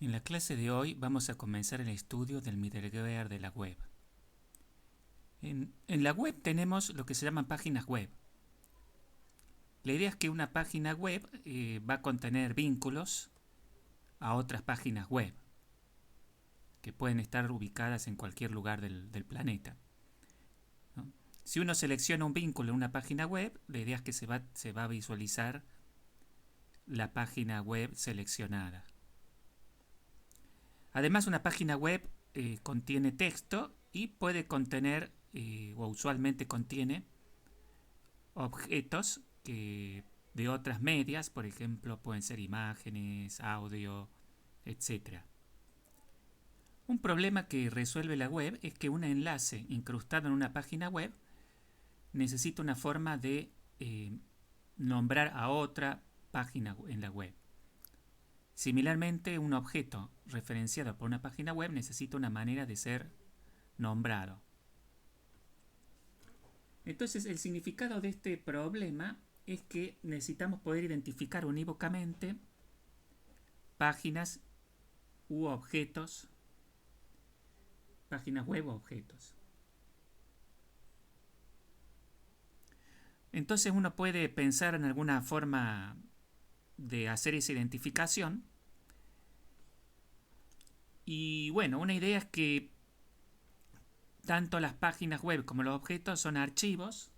En la clase de hoy vamos a comenzar el estudio del middleware de la web. En la web tenemos lo que se llaman páginas web. La idea es que una página web va a contener vínculos a otras páginas web que pueden estar ubicadas en cualquier lugar del planeta, ¿no? Si uno selecciona un vínculo en una página web, la idea es que se va a visualizar la página web seleccionada. Además, una página web contiene texto y puede contener, o usualmente contiene, objetos de otras medias, por ejemplo, pueden ser imágenes, audio, etc. Un problema que resuelve la web es que un enlace incrustado en una página web necesita una forma de nombrar a otra página en la web. Similarmente, un objeto referenciado por una página web necesita una manera de ser nombrado. Entonces, el significado de este problema es que necesitamos poder identificar unívocamente páginas u objetos, páginas web o objetos. Entonces uno puede pensar en alguna forma de hacer esa identificación. Y bueno, una idea es que tanto las páginas web como los objetos son archivos.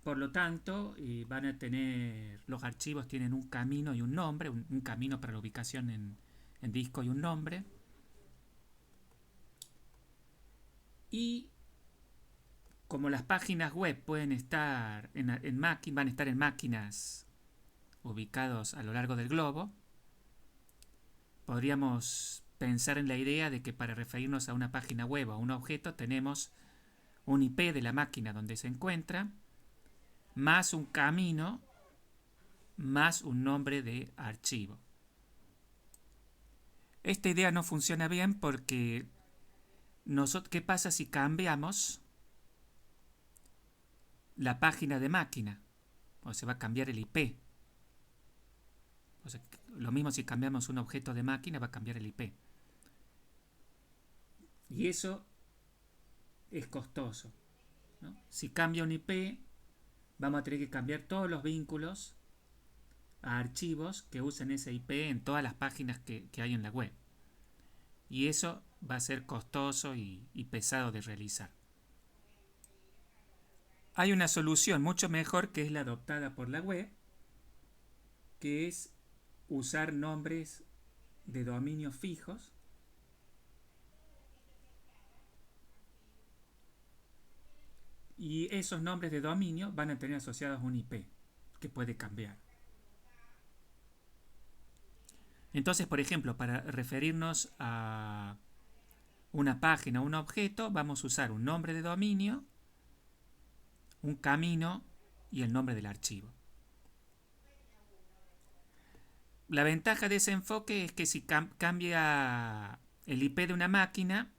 Por lo tanto, van a tener, los archivos tienen un camino y un nombre, un camino para la ubicación en disco y un nombre. Y como las páginas web pueden estar van a estar en máquinas ubicados a lo largo del globo, podríamos pensar en la idea de que para referirnos a una página web o a un objeto tenemos un IP de la máquina donde se encuentra, más un camino, más un nombre de archivo. Esta idea no funciona bien porque ¿qué pasa si cambiamos la página de máquina? O se va a cambiar el IP. O sea, lo mismo si cambiamos un objeto de máquina, va a cambiar el IP. Y eso es costoso, ¿no? Si cambia un IP, vamos a tener que cambiar todos los vínculos a archivos que usen ese IP en todas las páginas que hay en la web. Y eso va a ser costoso y pesado de realizar. Hay una solución mucho mejor que es la adoptada por la web, que es usar nombres de dominios fijos y esos nombres de dominio van a tener asociados un IP que puede cambiar. Entonces, por ejemplo, para referirnos a una página o un objeto, vamos a usar un nombre de dominio, un camino y el nombre del archivo. La ventaja de ese enfoque es que si cambia el IP de una máquina,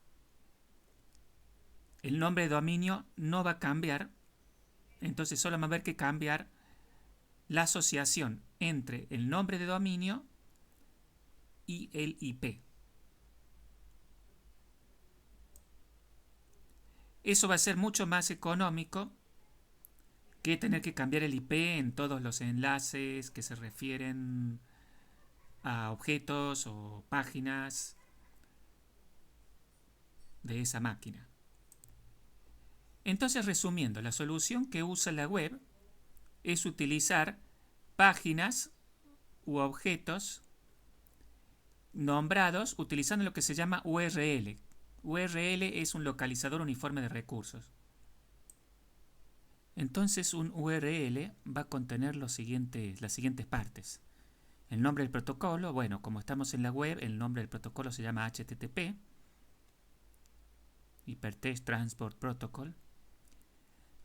el nombre de dominio no va a cambiar, entonces solo va a haber que cambiar la asociación entre el nombre de dominio y el IP. Eso va a ser mucho más económico que tener que cambiar el IP en todos los enlaces que se refieren a objetos o páginas de esa máquina. Entonces, resumiendo, la solución que usa la web es utilizar páginas u objetos nombrados utilizando lo que se llama URL. URL es un localizador uniforme de recursos. Entonces un URL va a contener las siguientes partes. El nombre del protocolo, bueno, como estamos en la web, el nombre del protocolo se llama HTTP, Hypertext Transport Protocol.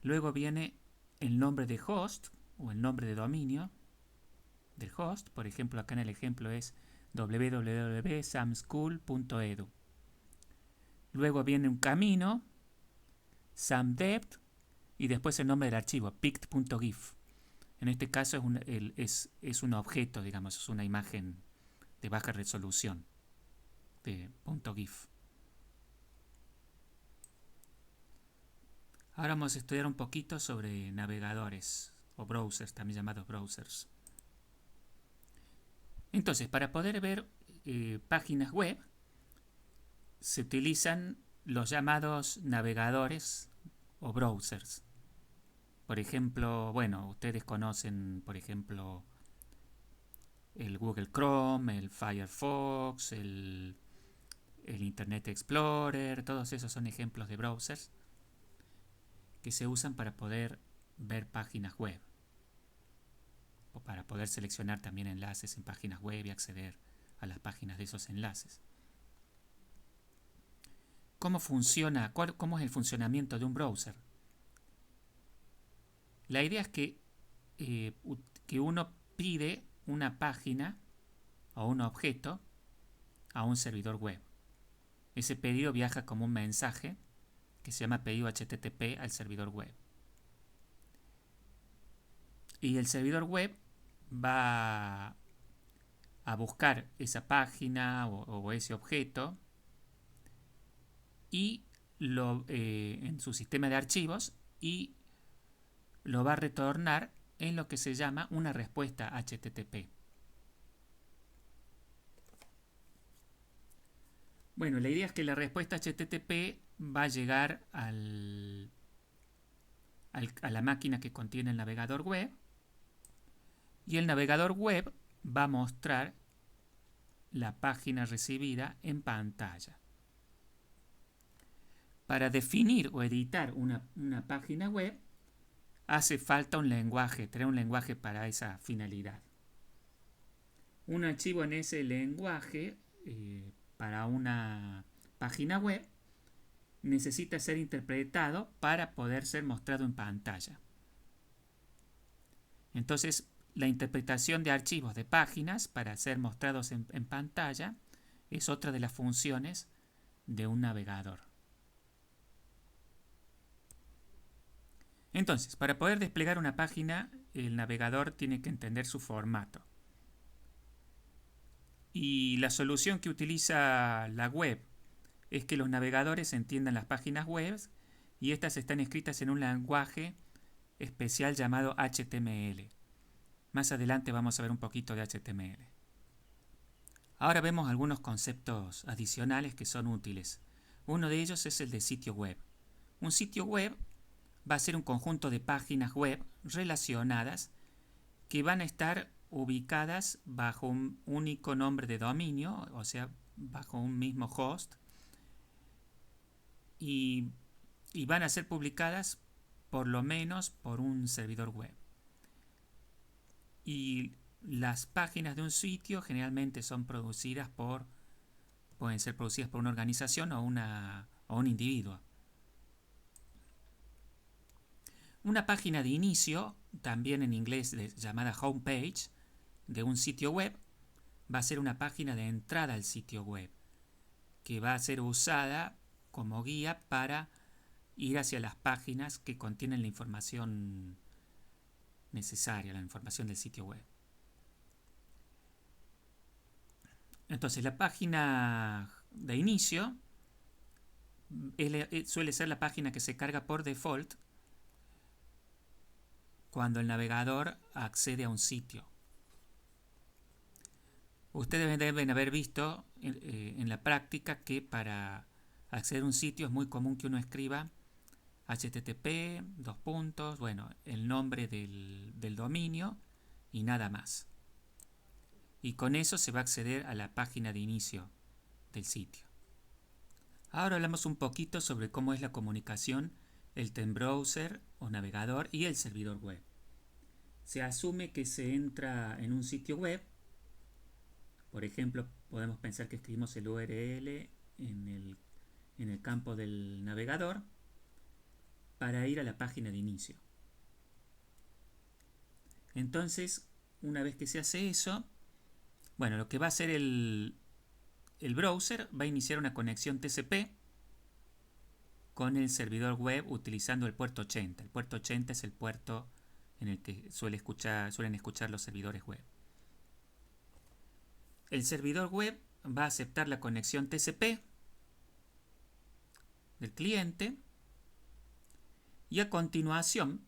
Luego viene el nombre de host o el nombre de dominio del host. Por ejemplo, acá en el ejemplo es www.samschool.edu. Luego viene un camino, samdept, y después el nombre del archivo, pict.gif. En este caso es un objeto, digamos, es una imagen de baja resolución, de .gif. Ahora vamos a estudiar un poquito sobre navegadores o browsers, también llamados browsers. Entonces, para poder ver páginas web, se utilizan los llamados navegadores o browsers. Por ejemplo, bueno, ustedes conocen, por ejemplo, el Google Chrome, el Firefox, el Internet Explorer, todos esos son ejemplos de browsers que se usan para poder ver páginas web o para poder seleccionar también enlaces en páginas web y acceder a las páginas de esos enlaces. ¿Cómo funciona? ¿Cómo es el funcionamiento de un browser? La idea es que uno pide una página o un objeto a un servidor web. Ese pedido viaja como un mensaje que se llama pedido HTTP al servidor web. Y el servidor web va a buscar esa página o ese objeto y en su sistema de archivos y lo va a retornar en lo que se llama una respuesta HTTP. Bueno, la idea es que la respuesta HTTP va a llegar a la máquina que contiene el navegador web y el navegador web va a mostrar la página recibida en pantalla. Para definir o editar una página web hace falta un lenguaje, tener un lenguaje para esa finalidad. Un archivo en ese lenguaje para una página web necesita ser interpretado para poder ser mostrado en pantalla. Entonces, la interpretación de archivos de páginas para ser mostrados en pantalla es otra de las funciones de un navegador. Entonces, para poder desplegar una página, el navegador tiene que entender su formato. Y la solución que utiliza la web es que los navegadores entiendan las páginas web y estas están escritas en un lenguaje especial llamado HTML. Más adelante vamos a ver un poquito de HTML. Ahora vemos algunos conceptos adicionales que son útiles. Uno de ellos es el de sitio web. Un sitio web va a ser un conjunto de páginas web relacionadas que van a estar ubicadas bajo un único nombre de dominio, o sea, bajo un mismo host, y van a ser publicadas por lo menos por un servidor web. Y las páginas de un sitio generalmente pueden ser producidas por una organización o un individuo. Una página de inicio, también en inglés llamada homepage, de un sitio web, va a ser una página de entrada al sitio web, que va a ser usada como guía para ir hacia las páginas que contienen la información necesaria, la información del sitio web. Entonces, la página de inicio suele ser la página que se carga por default cuando el navegador accede a un sitio. Ustedes deben haber visto en la práctica que para acceder a un sitio es muy común que uno escriba HTTP, el nombre del dominio y nada más. Y con eso se va a acceder a la página de inicio del sitio. Ahora hablamos un poquito sobre cómo es la comunicación entre el browser o navegador y el servidor web. Se asume que se entra en un sitio web. Por ejemplo, podemos pensar que escribimos el URL en el campo del navegador para ir a la página de inicio. Entonces, una vez que se hace eso, bueno, lo que va a hacer el browser va a iniciar una conexión TCP con el servidor web utilizando el puerto 80. El puerto 80 es el puerto en el que suelen escuchar los servidores web. el servidor web va a aceptar la conexión TCP del cliente y a continuación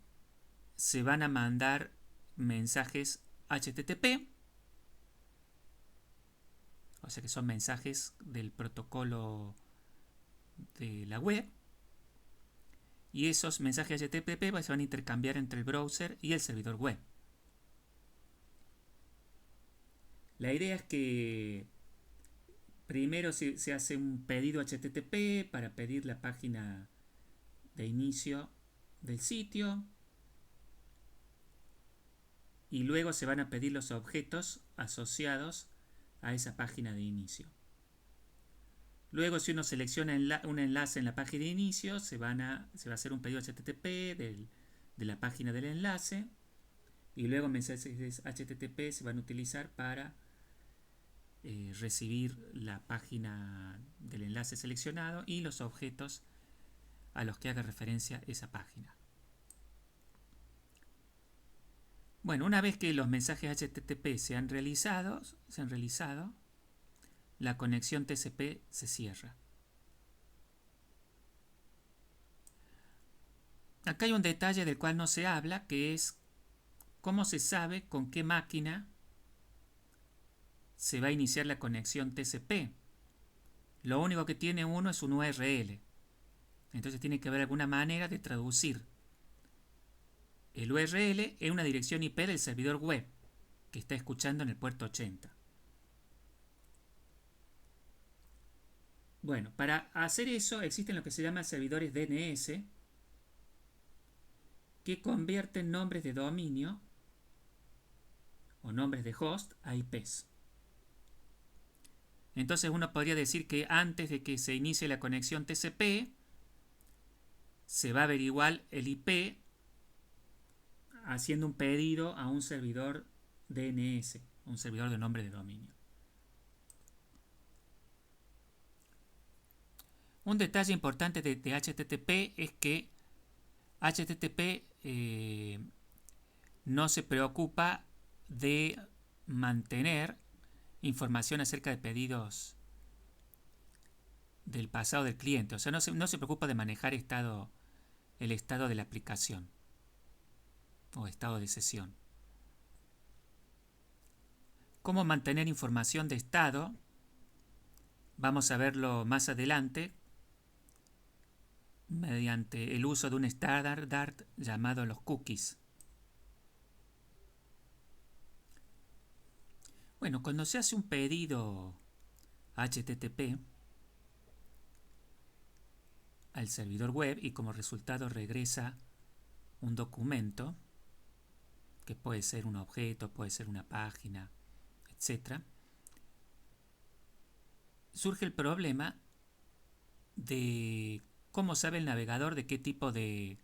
se van a mandar mensajes HTTP, o sea que son mensajes del protocolo de la web, y esos mensajes HTTP se van a intercambiar entre el browser y el servidor web. La idea es que primero se hace un pedido HTTP para pedir la página de inicio del sitio, y luego se van a pedir los objetos asociados a esa página de inicio. Luego, si uno selecciona un enlace en la página de inicio, se va a hacer un pedido HTTP de la página del enlace, y luego mensajes HTTP se van a utilizar para recibir la página del enlace seleccionado y los objetos a los que haga referencia esa página. Bueno, una vez que los mensajes HTTP se han realizado, la conexión TCP se cierra. Acá hay un detalle del cual no se habla, que es cómo se sabe con qué máquina se va a iniciar la conexión TCP. Lo único que tiene uno es un URL. Entonces tiene que haber alguna manera de traducir el URL es una dirección IP del servidor web que está escuchando en el puerto 80. Bueno, para hacer eso existen lo que se llaman servidores DNS que convierten nombres de dominio o nombres de host a IPs. Entonces uno podría decir que antes de que se inicie la conexión TCP se va a averiguar el IP haciendo un pedido a un servidor DNS, un servidor de nombre de dominio. Un detalle importante de HTTP es que HTTP no se preocupa de mantener información acerca de pedidos del pasado del cliente. O sea, no se preocupa de manejar el estado de la aplicación o estado de sesión. Cómo mantener información de estado, vamos a verlo más adelante, mediante el uso de un estándar llamado los cookies. Bueno, cuando se hace un pedido HTTP al servidor web y como resultado regresa un documento, que puede ser un objeto, puede ser una página, etc., surge el problema de cómo sabe el navegador de qué tipo de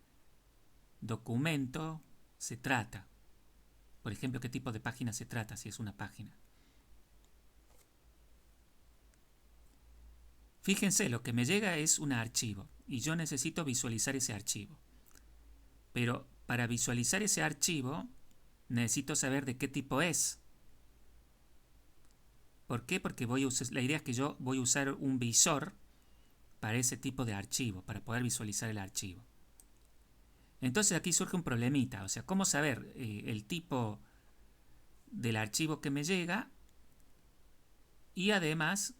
documento se trata. Por ejemplo, qué tipo de página se trata, si es una página. Fíjense, lo que me llega es un archivo y yo necesito visualizar ese archivo. Pero para visualizar ese archivo necesito saber de qué tipo es. ¿Por qué? Porque la idea es que yo voy a usar un visor para ese tipo de archivo, para poder visualizar el archivo. Entonces aquí surge un problemita, o sea, ¿cómo saber el tipo del archivo que me llega? Y además,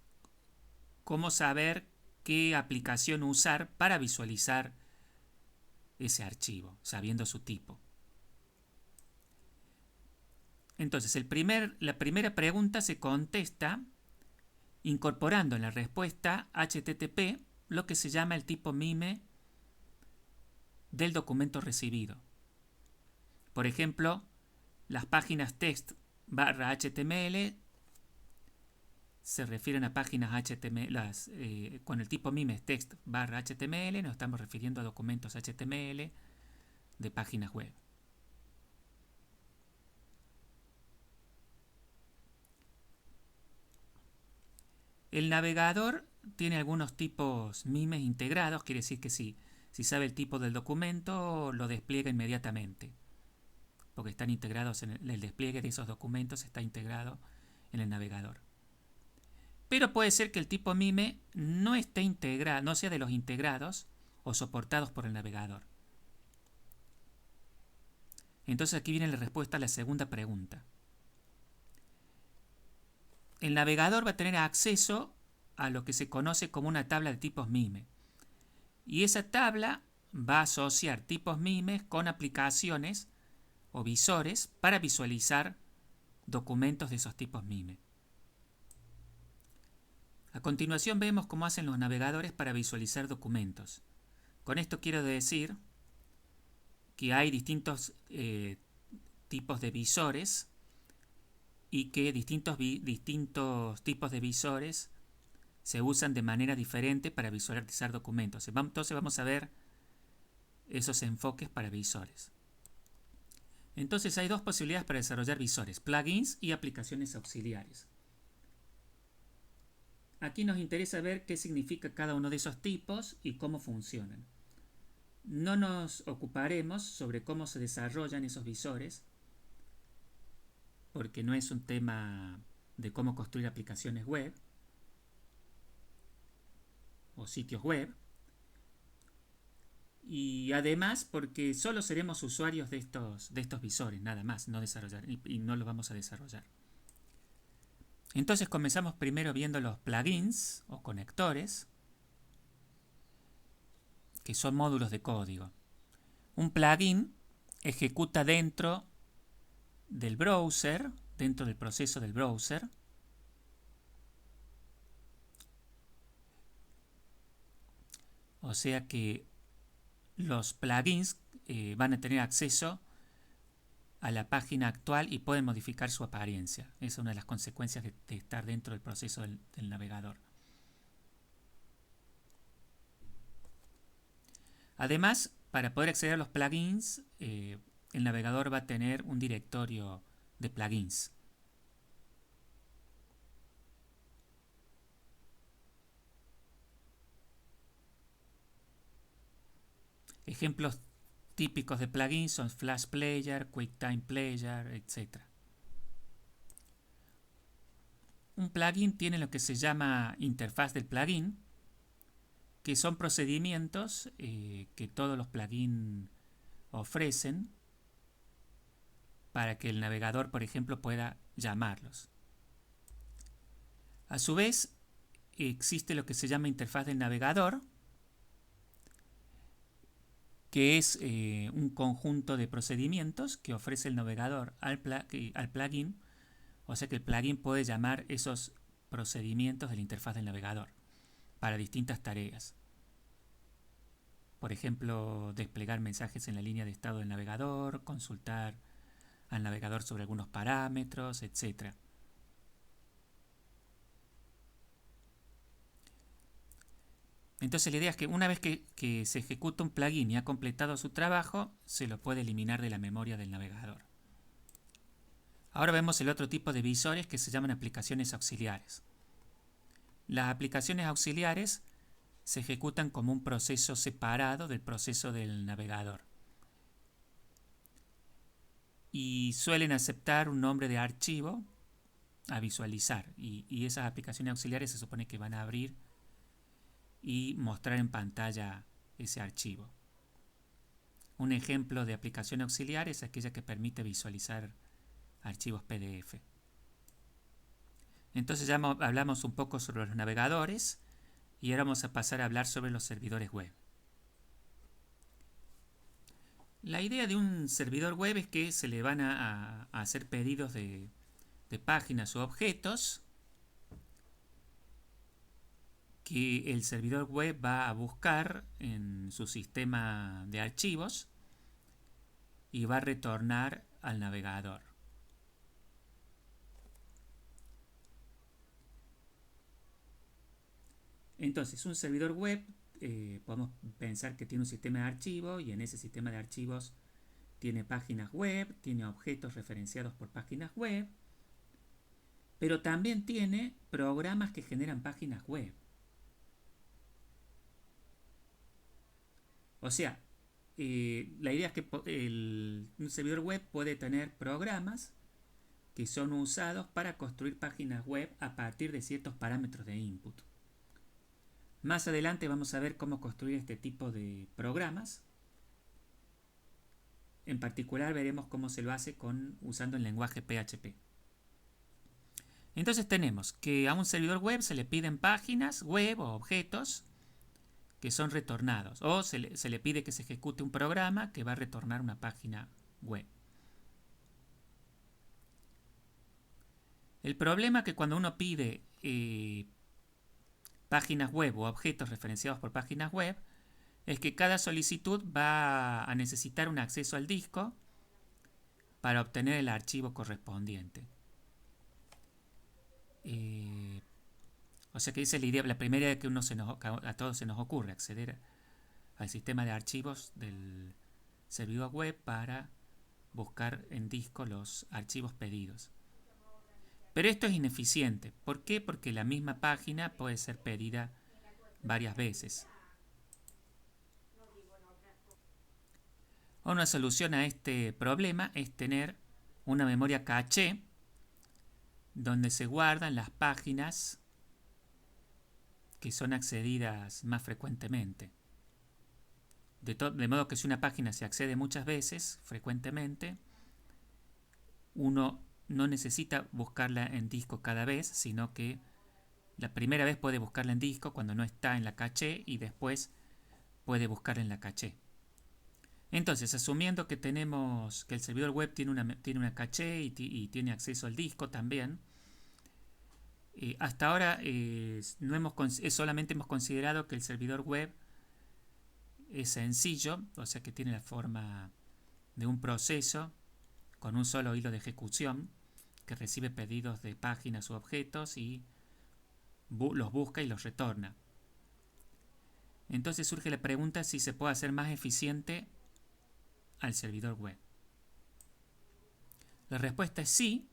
¿cómo saber qué aplicación usar para visualizar ese archivo, sabiendo su tipo? Entonces, la primera pregunta se contesta incorporando en la respuesta HTTP lo que se llama el tipo MIME del documento recibido. Por ejemplo, las páginas text/HTML se refieren a páginas HTML. Con el tipo MIME text/HTML nos estamos refiriendo a documentos HTML de páginas web. El navegador tiene algunos tipos MIMEs integrados, quiere decir que si sabe el tipo del documento, lo despliega inmediatamente, porque están integrados el despliegue de esos documentos está integrado en el navegador. Pero puede ser que el tipo MIME no esté integrado, no sea de los integrados o soportados por el navegador. Entonces aquí viene la respuesta a la segunda pregunta. El navegador va a tener acceso a lo que se conoce como una tabla de tipos MIME. Y esa tabla va a asociar tipos MIME con aplicaciones o visores para visualizar documentos de esos tipos MIME. A continuación vemos cómo hacen los navegadores para visualizar documentos. Con esto quiero decir que hay distintos tipos de visores y que distintos tipos de visores se usan de manera diferente para visualizar documentos. Entonces vamos a ver esos enfoques para visores. Entonces hay dos posibilidades para desarrollar visores: plugins y aplicaciones auxiliares. Aquí nos interesa ver qué significa cada uno de esos tipos y cómo funcionan. No nos ocuparemos sobre cómo se desarrollan esos visores, porque no es un tema de cómo construir aplicaciones web o sitios web. Y además porque solo seremos usuarios de estos visores, nada más, no desarrollar, y no los vamos a desarrollar. Entonces comenzamos primero viendo los plugins o conectores, que son módulos de código. Un plugin ejecuta dentro del browser, dentro del proceso del browser, o sea que los plugins van a tener acceso a la página actual y pueden modificar su apariencia. Esa es una de las consecuencias de estar dentro del proceso del navegador. Además, para poder acceder a los plugins, el navegador va a tener un directorio de plugins. Ejemplos típicos de plugins son Flash Player, QuickTime Player, etc. Un plugin tiene lo que se llama interfaz del plugin, que son procedimientos que todos los plugins ofrecen para que el navegador, por ejemplo, pueda llamarlos. A su vez, existe lo que se llama interfaz del navegador, que es un conjunto de procedimientos que ofrece el navegador al plugin, o sea que el plugin puede llamar esos procedimientos de la interfaz del navegador para distintas tareas. Por ejemplo, desplegar mensajes en la línea de estado del navegador, consultar al navegador sobre algunos parámetros, etc. Entonces la idea es que una vez que se ejecuta un plugin y ha completado su trabajo, se lo puede eliminar de la memoria del navegador. Ahora vemos el otro tipo de visores que se llaman aplicaciones auxiliares. Las aplicaciones auxiliares se ejecutan como un proceso separado del proceso del navegador y suelen aceptar un nombre de archivo a visualizar, y esas aplicaciones auxiliares se supone que van a abrir y mostrar en pantalla ese archivo. Un ejemplo de aplicación auxiliar es aquella que permite visualizar archivos PDF. Entonces ya hablamos un poco sobre los navegadores y ahora vamos a pasar a hablar sobre los servidores web. La idea de un servidor web es que se le van a hacer pedidos de páginas o objetos que el servidor web va a buscar en su sistema de archivos y va a retornar al navegador. Entonces, un servidor web, podemos pensar que tiene un sistema de archivos y en ese sistema de archivos tiene páginas web, tiene objetos referenciados por páginas web, pero también tiene programas que generan páginas web. O sea, la idea es que un servidor web puede tener programas que son usados para construir páginas web a partir de ciertos parámetros de input. Más adelante vamos a ver cómo construir este tipo de programas. En particular veremos cómo se lo hace usando el lenguaje PHP. Entonces tenemos que a un servidor web se le piden páginas web o objetos que son retornados, o se le pide que se ejecute un programa que va a retornar una página web. El problema es que cuando uno pide páginas web o objetos referenciados por páginas web es que cada solicitud va a necesitar un acceso al disco para obtener el archivo correspondiente. O sea que esa es la idea, la primera idea que a todos se nos ocurre, acceder al sistema de archivos del servidor web para buscar en disco los archivos pedidos. Pero esto es ineficiente. ¿Por qué? Porque la misma página puede ser pedida varias veces. Una solución a este problema es tener una memoria caché donde se guardan las páginas que son accedidas más frecuentemente. De modo que si una página se accede muchas veces, frecuentemente, uno no necesita buscarla en disco cada vez, sino que la primera vez puede buscarla en disco cuando no está en la caché y después puede buscarla en la caché. Entonces, asumiendo que el servidor web tiene una caché y tiene acceso al disco también, hasta ahora solamente hemos considerado que el servidor web es sencillo, o sea que tiene la forma de un proceso con un solo hilo de ejecución que recibe pedidos de páginas u objetos y los busca y los retorna. Entonces surge la pregunta si se puede hacer más eficiente al servidor web. La respuesta es sí,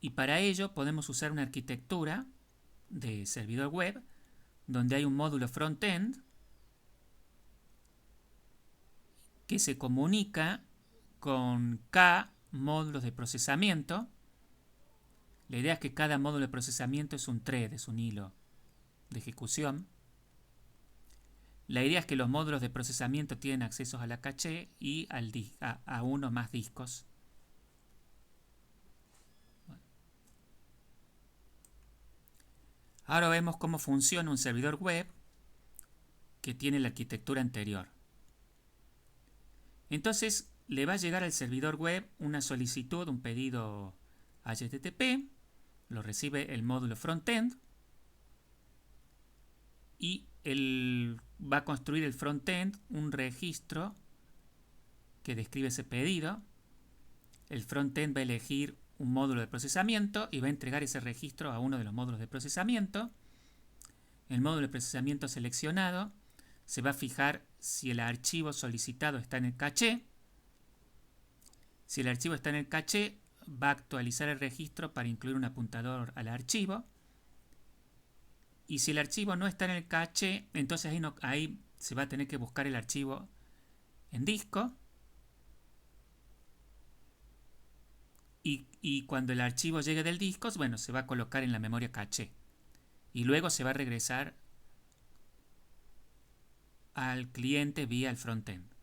y para ello podemos usar una arquitectura de servidor web donde hay un módulo frontend que se comunica con K módulos de procesamiento. La idea es que cada módulo de procesamiento es un thread, es un hilo de ejecución. La idea es que los módulos de procesamiento tienen accesos a la caché y a uno o más discos. Ahora vemos cómo funciona un servidor web que tiene la arquitectura anterior. Entonces le va a llegar al servidor web una solicitud, un pedido HTTP, lo recibe el módulo frontend y él va a construir el frontend un registro que describe ese pedido. El frontend va a elegir un módulo de procesamiento y va a entregar ese registro a uno de los módulos de procesamiento. El módulo de procesamiento seleccionado se va a fijar si el archivo solicitado está en el caché. Si el archivo está en el caché, va a actualizar el registro para incluir un apuntador al archivo. Y si el archivo no está en el caché, entonces ahí se va a tener que buscar el archivo en disco. Y cuando el archivo llegue del disco, bueno, se va a colocar en la memoria caché. Y luego se va a regresar al cliente vía el frontend.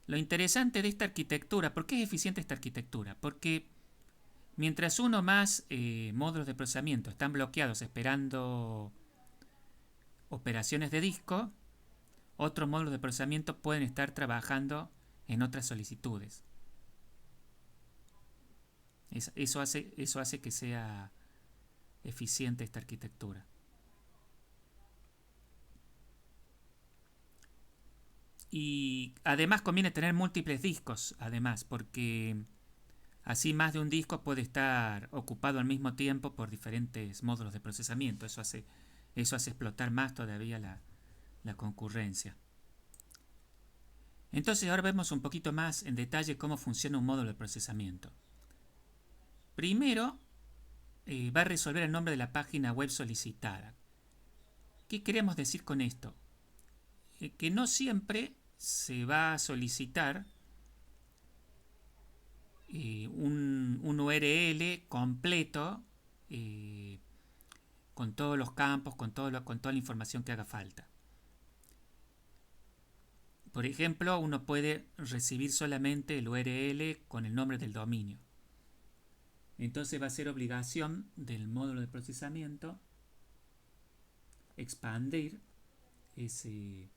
Lo interesante de esta arquitectura, ¿por qué es eficiente esta arquitectura? Porque mientras uno o más módulos de procesamiento están bloqueados esperando operaciones de disco, otros módulos de procesamiento pueden estar trabajando en otras solicitudes. Eso hace que sea eficiente esta arquitectura. Y además conviene tener múltiples discos, además, porque así más de un disco puede estar ocupado al mismo tiempo por diferentes módulos de procesamiento. Eso hace explotar más todavía la concurrencia. Entonces ahora vemos un poquito más en detalle cómo funciona un módulo de procesamiento. Primero va a resolver el nombre de la página web solicitada. ¿Qué queremos decir con esto? Que no siempre se va a solicitar un URL completo con todos los campos, con toda la información que haga falta. Por ejemplo, uno puede recibir solamente el URL con el nombre del dominio. Entonces va a ser obligación del módulo de procesamiento expandir ese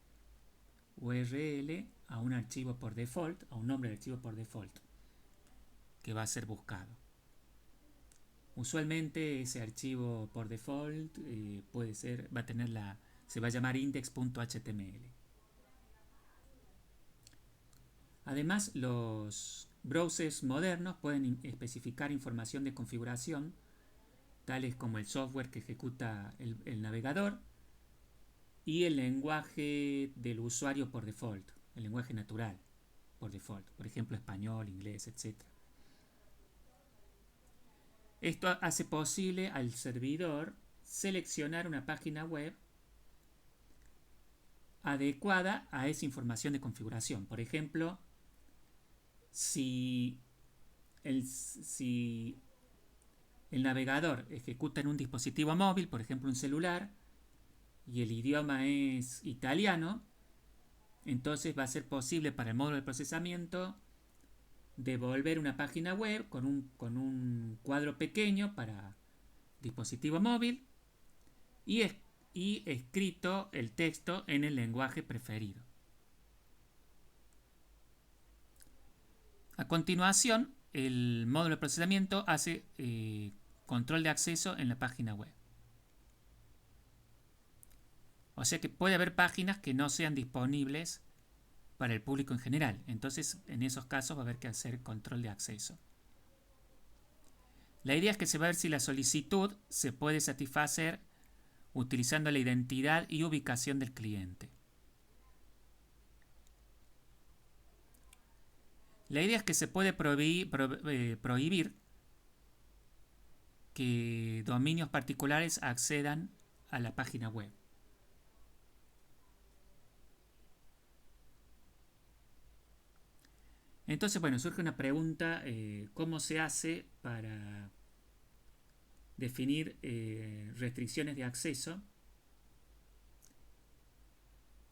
URL a un archivo por default, a un nombre de archivo por default, que va a ser buscado. Usualmente ese archivo por default se va a llamar index.html. Además, los browsers modernos pueden especificar información de configuración, tales como el software que ejecuta el navegador y el lenguaje del usuario por default, el lenguaje natural por default, por ejemplo español, inglés, etc. Esto hace posible al servidor seleccionar una página web adecuada a esa información de configuración. Por ejemplo, si el navegador ejecuta en un dispositivo móvil, por ejemplo un celular, y el idioma es italiano, entonces va a ser posible para el módulo de procesamiento devolver una página web con un cuadro pequeño para dispositivo móvil y escrito el texto en el lenguaje preferido. A continuación, el módulo de procesamiento hace control de acceso en la página web. O sea que puede haber páginas que no sean disponibles para el público en general. Entonces, en esos casos va a haber que hacer control de acceso. La idea es que se va a ver si la solicitud se puede satisfacer utilizando la identidad y ubicación del cliente. La idea es que se puede prohibir que dominios particulares accedan a la página web. Entonces, bueno, surge una pregunta, ¿cómo se hace para definir restricciones de acceso?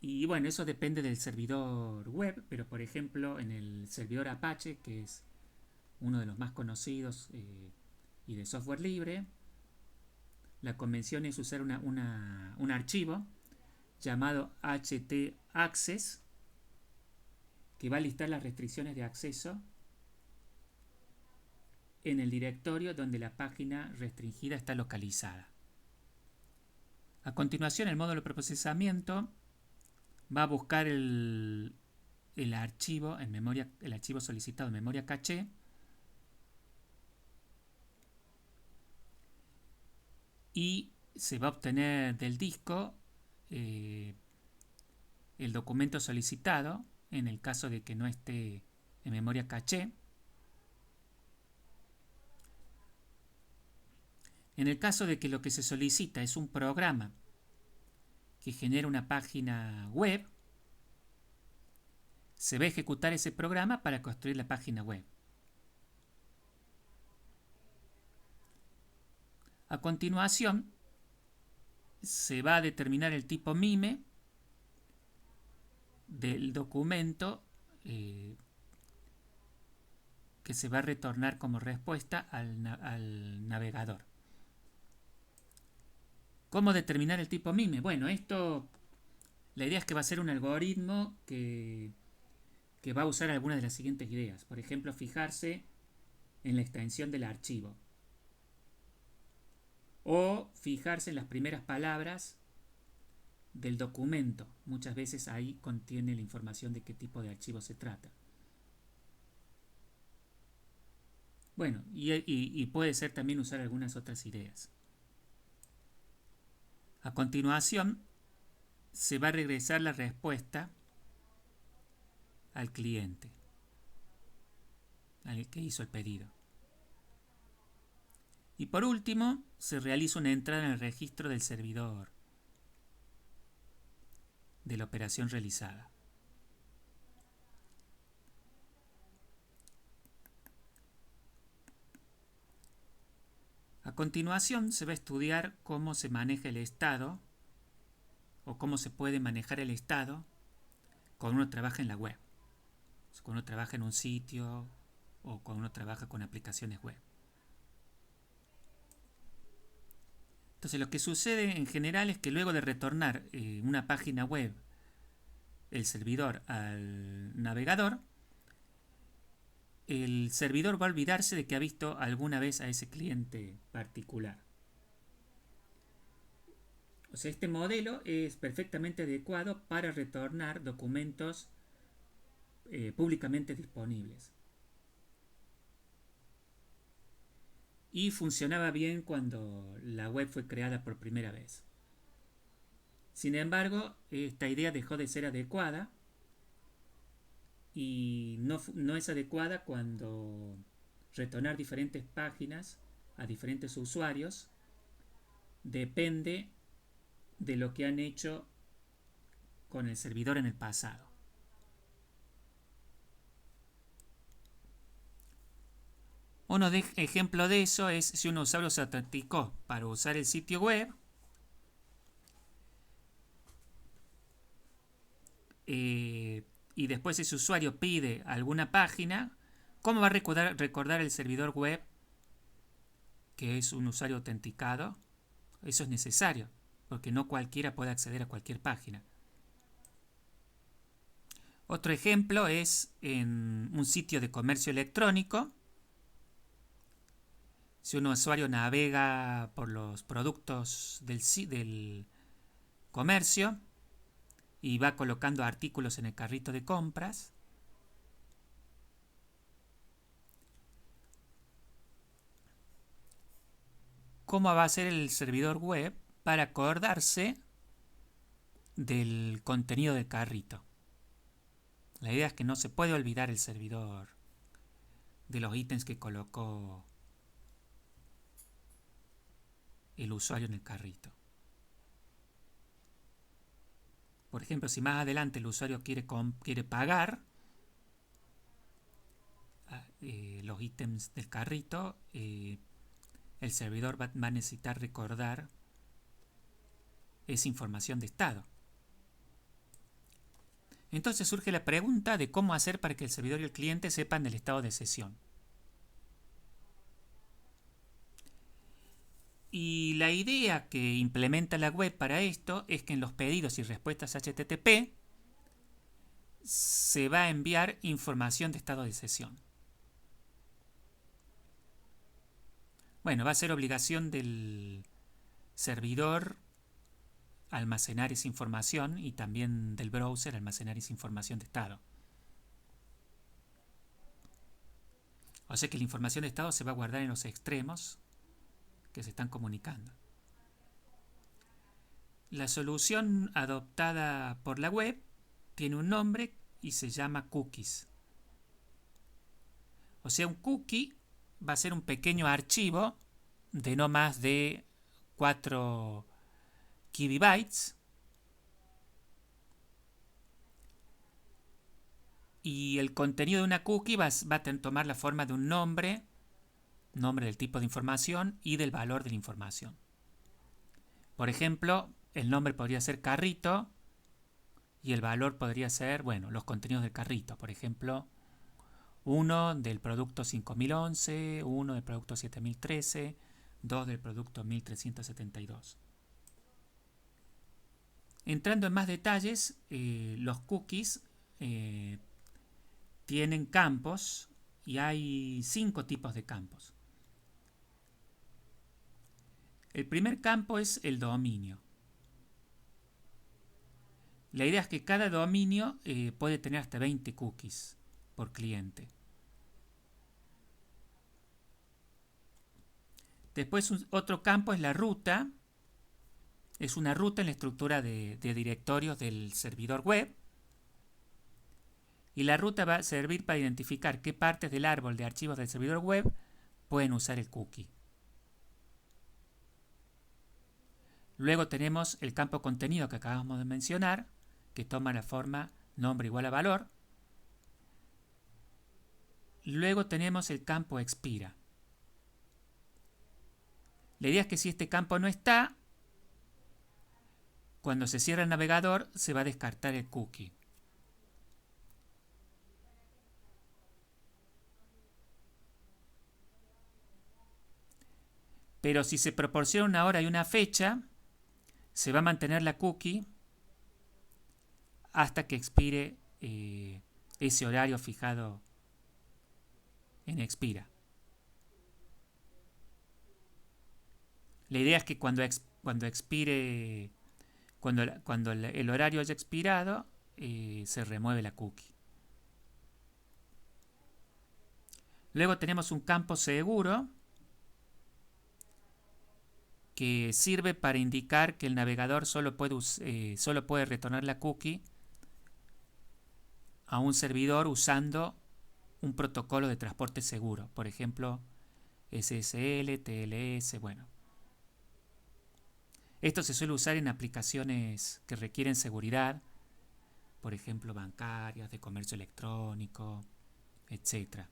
Y bueno, eso depende del servidor web, pero por ejemplo en el servidor Apache, que es uno de los más conocidos y de software libre, la convención es usar un archivo llamado htaccess, que va a listar las restricciones de acceso en el directorio donde la página restringida está localizada. A continuación, el módulo de procesamiento va a buscar el archivo en memoria, el archivo solicitado en memoria caché, y se va a obtener del disco el documento solicitado en el caso de que no esté en memoria caché. En el caso de que lo que se solicita es un programa que genera una página web, se va a ejecutar ese programa para construir la página web. A continuación, se va a determinar el tipo MIME del documento que se va a retornar como respuesta al navegador. ¿Cómo determinar el tipo MIME? Bueno, la idea es que va a ser un algoritmo que va a usar algunas de las siguientes ideas. Por ejemplo, fijarse en la extensión del archivo. O fijarse en las primeras palabras del documento. Muchas veces ahí contiene la información de qué tipo de archivo se trata. Bueno, y puede ser también usar algunas otras ideas. A continuación, se va a regresar la respuesta al cliente, al que hizo el pedido. Y por último, se realiza una entrada en el registro del servidor de la operación realizada. A continuación se va a estudiar cómo se maneja el estado o cómo se puede manejar el estado cuando uno trabaja en la web, cuando uno trabaja en un sitio o cuando uno trabaja con aplicaciones web. Entonces lo que sucede en general es que luego de retornar una página web el servidor al navegador, el servidor va a olvidarse de que ha visto alguna vez a ese cliente particular. O sea, este modelo es perfectamente adecuado para retornar documentos públicamente disponibles. Y funcionaba bien cuando la web fue creada por primera vez. Sin embargo, esta idea dejó de ser adecuada y no es adecuada cuando retornar diferentes páginas a diferentes usuarios depende de lo que han hecho con el servidor en el pasado. Uno de ejemplo de eso es si un usuario se autenticó para usar el sitio web y después ese usuario pide alguna página, ¿cómo va a recordar el servidor web que es un usuario autenticado? Eso es necesario, porque no cualquiera puede acceder a cualquier página. Otro ejemplo es en un sitio de comercio electrónico. Si un usuario navega por los productos del comercio y va colocando artículos en el carrito de compras, ¿cómo va a ser el servidor web para acordarse del contenido del carrito? La idea es que no se puede olvidar el servidor de los ítems que colocó el usuario en el carrito. Por ejemplo, si más adelante el usuario quiere pagar los ítems del carrito, el servidor va a necesitar recordar esa información de estado. Entonces surge la pregunta de cómo hacer para que el servidor y el cliente sepan del estado de sesión. Y la idea que implementa la web para esto es que en los pedidos y respuestas HTTP se va a enviar información de estado de sesión. Bueno, va a ser obligación del servidor almacenar esa información y también del browser almacenar esa información de estado. O sea que la información de estado se va a guardar en los extremos que se están comunicando. La solución adoptada por la web tiene un nombre y se llama cookies. O sea, un cookie va a ser un pequeño archivo de no más de 4 kilobytes y el contenido de una cookie va a tomar la forma de un nombre del tipo de información y del valor de la información. Por ejemplo, el nombre podría ser carrito y el valor podría ser, bueno, los contenidos del carrito. Por ejemplo, 1 del producto 5011, 1 del producto 7013, 2 del producto 1372. Entrando en más detalles, los cookies tienen campos y hay 5 tipos de campos. El primer campo es el dominio. La idea es que cada dominio puede tener hasta 20 cookies por cliente. Después otro campo es la ruta. Es una ruta en la estructura de directorios del servidor web. Y la ruta va a servir para identificar qué partes del árbol de archivos del servidor web pueden usar el cookie. Luego tenemos el campo contenido que acabamos de mencionar, que toma la forma nombre igual a valor. Luego tenemos el campo expira. La idea es que si este campo no está, cuando se cierra el navegador se va a descartar el cookie. Pero si se proporciona una hora y una fecha, se va a mantener la cookie hasta que expire ese horario fijado en expira. La idea es que cuando expire, cuando el horario haya expirado, se remueve la cookie. Luego tenemos un campo seguro que sirve para indicar que el navegador solo puede retornar la cookie a un servidor usando un protocolo de transporte seguro, por ejemplo SSL, TLS, bueno. Esto se suele usar en aplicaciones que requieren seguridad, por ejemplo bancarias, de comercio electrónico, etc.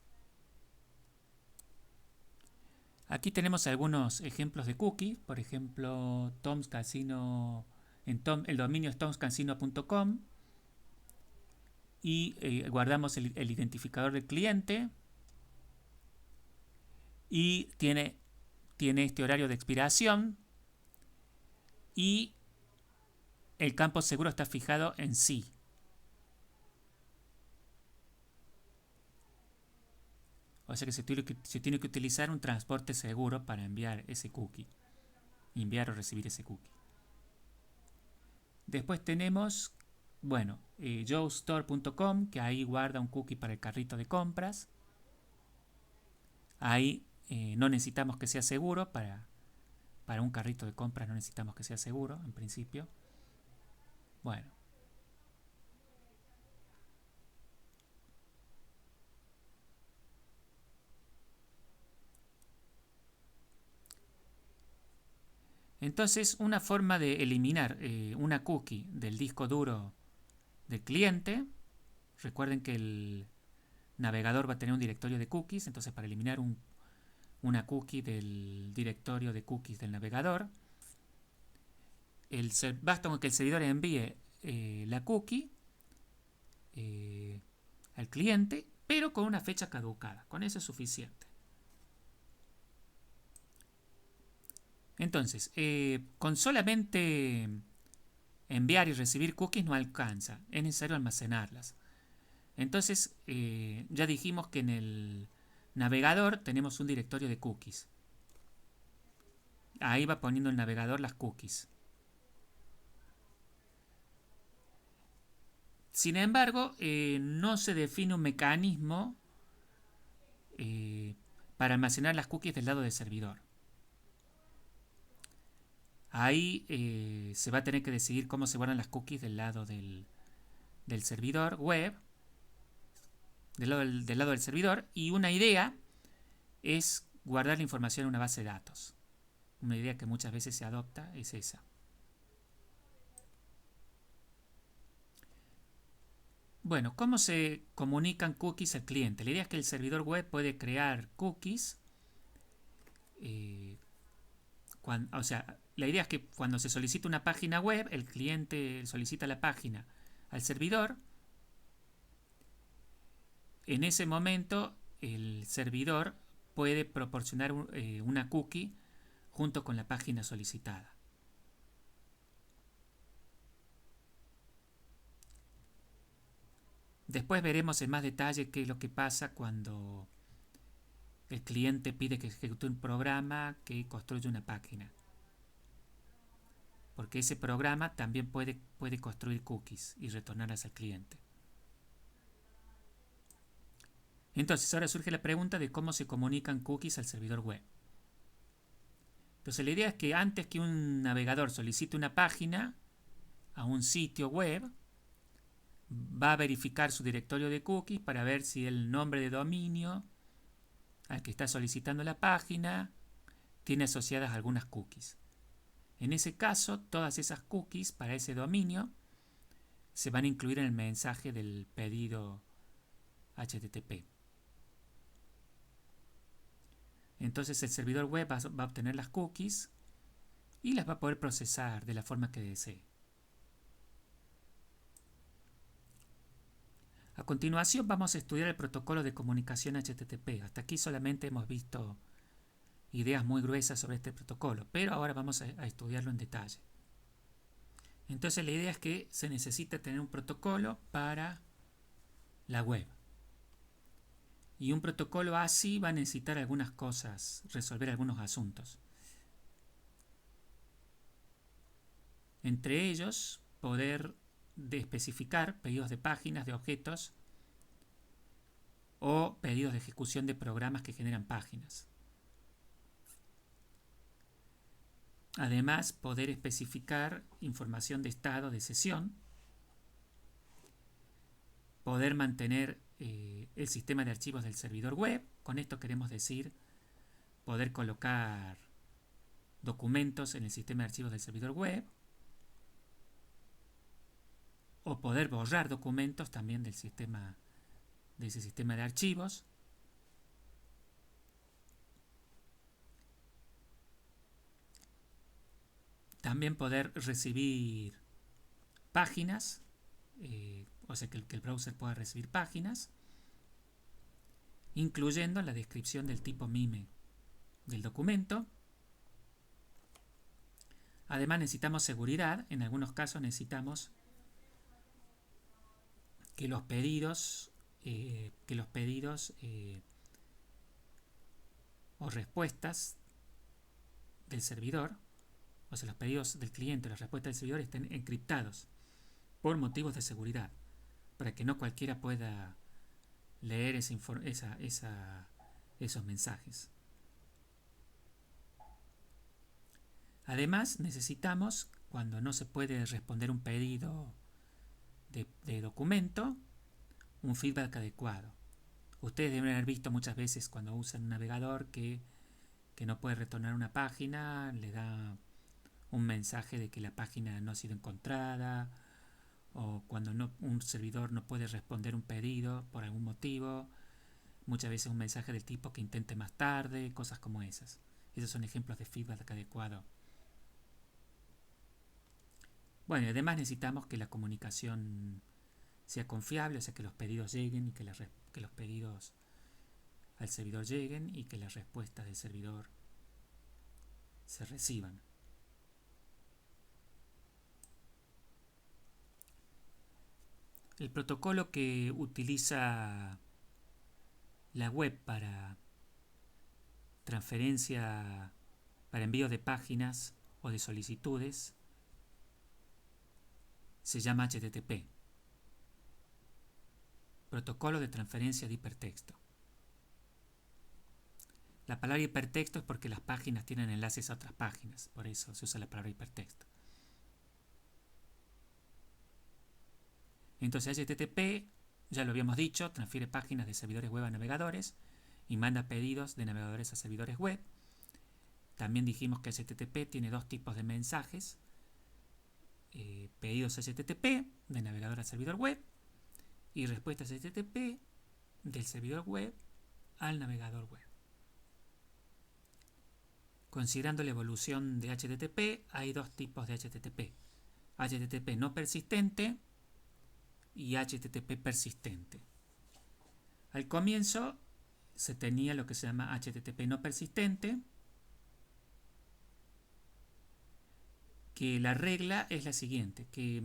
Aquí tenemos algunos ejemplos de cookies, por ejemplo Tom's Casino, el dominio es tomscasino.com y guardamos el identificador del cliente y tiene este horario de expiración y el campo seguro está fijado en sí. O sea que se tiene que utilizar un transporte seguro para enviar ese cookie. Enviar o recibir ese cookie. Después tenemos, bueno, joestore.com, que ahí guarda un cookie para el carrito de compras. Ahí no necesitamos que sea seguro. Para un carrito de compras no necesitamos que sea seguro, en principio. Bueno. Entonces, una forma de eliminar una cookie del disco duro del cliente, recuerden que el navegador va a tener un directorio de cookies, entonces para eliminar una cookie del directorio de cookies del navegador, basta con que el servidor envíe la cookie al cliente, pero con una fecha caducada. Con eso es suficiente. Entonces, con solamente enviar y recibir cookies no alcanza, es necesario almacenarlas. Entonces, ya dijimos que en el navegador tenemos un directorio de cookies. Ahí va poniendo el navegador las cookies. Sin embargo, no se define un mecanismo para almacenar las cookies del lado del servidor. Ahí se va a tener que decidir cómo se guardan las cookies del lado del servidor web, del lado del servidor, y una idea es guardar la información en una base de datos. Una idea que muchas veces se adopta es esa. Bueno, ¿cómo se comunican cookies al cliente? La idea es que el servidor web puede crear cookies. O sea, la idea es que cuando se solicita una página web, el cliente solicita la página al servidor. En ese momento, el servidor puede proporcionar una cookie junto con la página solicitada. Después veremos en más detalle qué es lo que pasa cuando el cliente pide que ejecute un programa que construya una página. Porque ese programa también puede construir cookies y retornarlas al cliente. Entonces, ahora surge la pregunta de cómo se comunican cookies al servidor web. Entonces, la idea es que antes que un navegador solicite una página a un sitio web, va a verificar su directorio de cookies para ver si el nombre de dominio al que está solicitando la página tiene asociadas algunas cookies. En ese caso, todas esas cookies para ese dominio se van a incluir en el mensaje del pedido HTTP. Entonces el servidor web va a obtener las cookies y las va a poder procesar de la forma que desee. A continuación vamos a estudiar el protocolo de comunicación HTTP. Hasta aquí solamente hemos visto ideas muy gruesas sobre este protocolo, pero ahora vamos a estudiarlo en detalle. Entonces la idea es que se necesita tener un protocolo para la web. Y un protocolo así va a necesitar algunas cosas, resolver algunos asuntos. Entre ellos, poder especificar pedidos de páginas, de objetos o pedidos de ejecución de programas que generan páginas. Además, poder especificar información de estado de sesión, poder mantener el sistema de archivos del servidor web. Con esto queremos decir poder colocar documentos en el sistema de archivos del servidor web o poder borrar documentos también de ese sistema de archivos. También poder recibir páginas, o sea que el browser pueda recibir páginas, incluyendo la descripción del tipo MIME del documento. Además necesitamos seguridad. En algunos casos necesitamos que los pedidos o respuestas del servidor, o sea, los pedidos del cliente o las respuestas del servidor estén encriptados por motivos de seguridad, para que no cualquiera pueda leer esos mensajes. Además, necesitamos, cuando no se puede responder un pedido de documento, un feedback adecuado. Ustedes deben haber visto muchas veces cuando usan un navegador que no puede retornar una página, le da un mensaje de que la página no ha sido encontrada, o cuando un servidor no puede responder un pedido por algún motivo, muchas veces un mensaje del tipo que intente más tarde, cosas como esas. Esos son ejemplos de feedback adecuado. Bueno, y además necesitamos que la comunicación sea confiable, o sea, que los pedidos lleguen y que los pedidos al servidor lleguen y que las respuestas del servidor se reciban. El protocolo que utiliza la web para transferencia, para envío de páginas o de solicitudes, se llama HTTP, protocolo de transferencia de hipertexto. La palabra hipertexto es porque las páginas tienen enlaces a otras páginas, por eso se usa la palabra hipertexto. Entonces HTTP, ya lo habíamos dicho, transfiere páginas de servidores web a navegadores y manda pedidos de navegadores a servidores web. También dijimos que HTTP tiene dos tipos de mensajes: pedidos HTTP de navegador a servidor web y respuestas HTTP del servidor web al navegador web. Considerando la evolución de HTTP, hay dos tipos de HTTP: HTTP no persistente y HTTP persistente. Al comienzo se tenía lo que se llama HTTP no persistente, que la regla es la siguiente, que